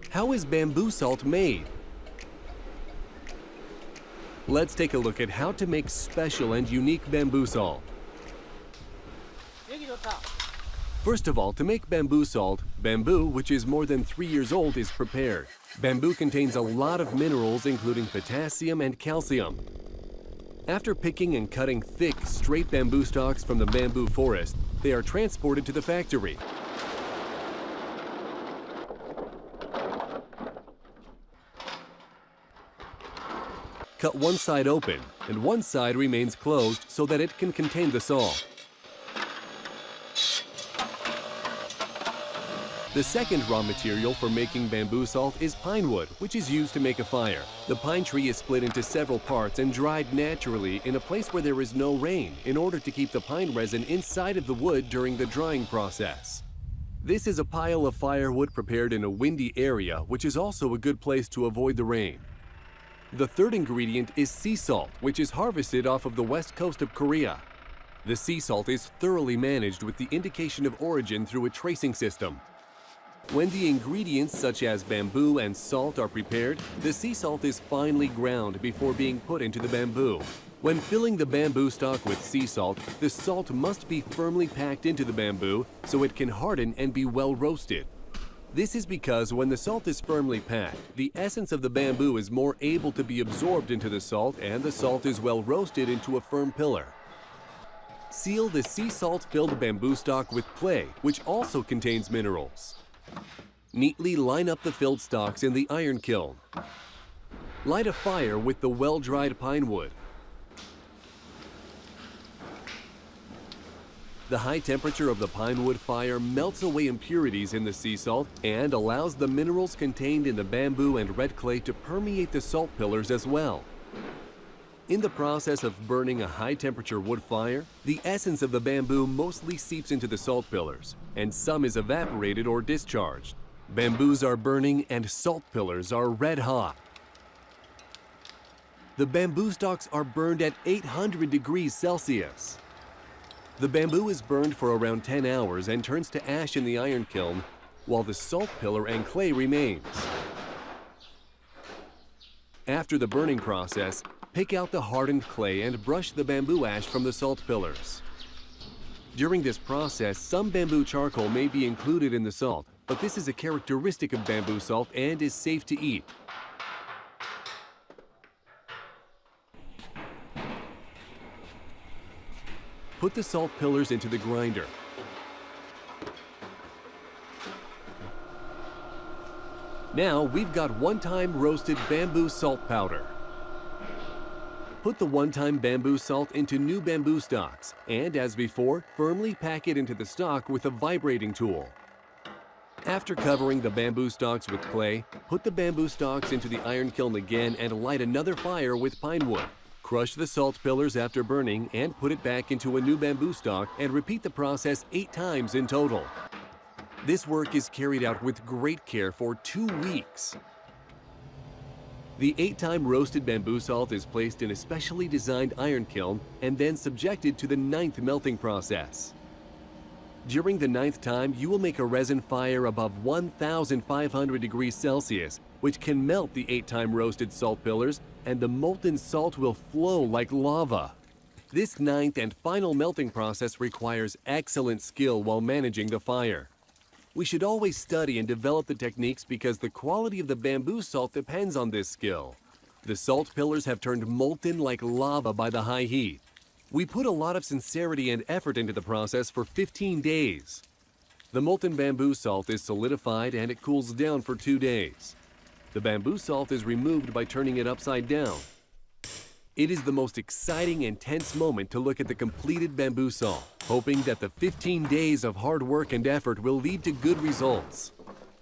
How is bamboo salt made? Let's take a look at how to make special and unique bamboo salt. First of all, to make bamboo salt, bamboo, which is more than 3 years old, is prepared. Bamboo contains a lot of minerals, including potassium and calcium. After picking and cutting thick, straight bamboo stalks from the bamboo forest, they are transported to the factory. Cut one side open, and one side remains closed so that it can contain the salt. The second raw material for making bamboo salt is pine wood, which is used to make a fire. The pine tree is split into several parts and dried naturally in a place where there is no rain in order to keep the pine resin inside of the wood during the drying process. This is a pile of firewood prepared in a windy area, which is also a good place to avoid the rain. The third ingredient is sea salt, which is harvested off of the west coast of Korea. The sea salt is thoroughly managed with the indication of origin through a tracing system. When the ingredients such as bamboo and salt are prepared, the sea salt is finely ground before being put into the bamboo. When filling the bamboo stalk with sea salt, the salt must be firmly packed into the bamboo so it can harden and be well roasted. This is because when the salt is firmly packed, the essence of the bamboo is more able to be absorbed into the salt and the salt is well roasted into a firm pillar. Seal the sea salt-filled bamboo stalk with clay, which also contains minerals. Neatly line up the filled stalks in the iron kiln. Light a fire with the well-dried pine wood. The high temperature of the pine wood fire melts away impurities in the sea salt and allows the minerals contained in the bamboo and red clay to permeate the salt pillars as well. In the process of burning a high-temperature wood fire, the essence of the bamboo mostly seeps into the salt pillars, and some is evaporated or discharged. Bamboos are burning and salt pillars are red hot. The bamboo stalks are burned at 800 degrees Celsius. The bamboo is burned for around 10 hours and turns to ash in the iron kiln, while the salt pillar and clay remains. After the burning process, pick out the hardened clay and brush the bamboo ash from the salt pillars. During this process, some bamboo charcoal may be included in the salt, but this is a characteristic of bamboo salt and is safe to eat. Put the salt pillars into the grinder. Now we've got one-time roasted bamboo salt powder. Put the one-time bamboo salt into new bamboo stalks and, as before, firmly pack it into the stalk with a vibrating tool. After covering the bamboo stalks with clay, put the bamboo stalks into the iron kiln again and light another fire with pine wood. Crush the salt pillars after burning and put it back into a new bamboo stalk and repeat the process 8 times in total. This work is carried out with great care for 2 weeks. The 8-time roasted bamboo salt is placed in a specially designed iron kiln and then subjected to the 9th melting process. During the 9th time, you will make a resin fire above 1,500 degrees Celsius, which can melt the 8-time roasted salt pillars, and the molten salt will flow like lava. This 9th and final melting process requires excellent skill while managing the fire. We should always study and develop the techniques because the quality of the bamboo salt depends on this skill. The salt pillars have turned molten like lava by the high heat. We put a lot of sincerity and effort into the process for 15 days. The molten bamboo salt is solidified and it cools down for 2 days. The bamboo salt is removed by turning it upside down. It is the most exciting and tense moment to look at the completed bamboo salt, hoping that the 15 days of hard work and effort will lead to good results.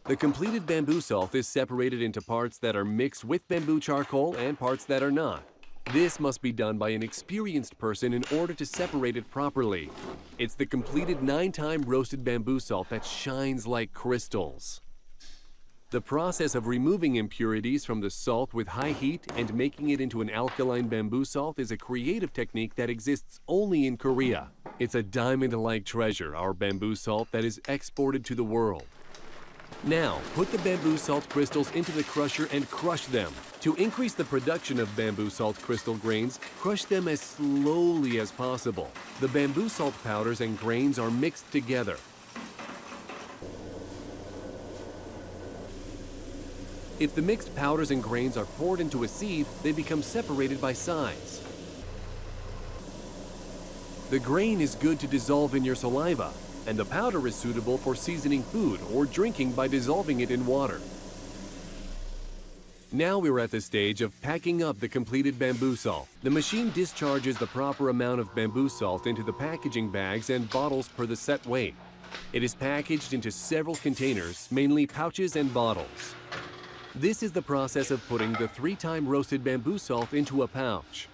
The completed bamboo salt is separated into parts that are mixed with bamboo charcoal and parts that are not. This must be done by an experienced person in order to separate it properly. It's the completed 9-time roasted bamboo salt that shines like crystals. The process of removing impurities from the salt with high heat and making it into an alkaline bamboo salt is a creative technique that exists only in Korea. It's a diamond-like treasure, our bamboo salt, that is exported to the world. Now, put the bamboo salt crystals into the crusher and crush them. To increase the production of bamboo salt crystal grains, crush them as slowly as possible. The bamboo salt powders and grains are mixed together. If the mixed powders and grains are poured into a sieve, they become separated by size. The grain is good to dissolve in your saliva, and the powder is suitable for seasoning food or drinking by dissolving it in water. Now we're at the stage of packing up the completed bamboo salt. The machine discharges the proper amount of bamboo salt into the packaging bags and bottles per the set weight. It is packaged into several containers, mainly pouches and bottles. This is the process of putting the 3-time roasted bamboo salt into a pouch.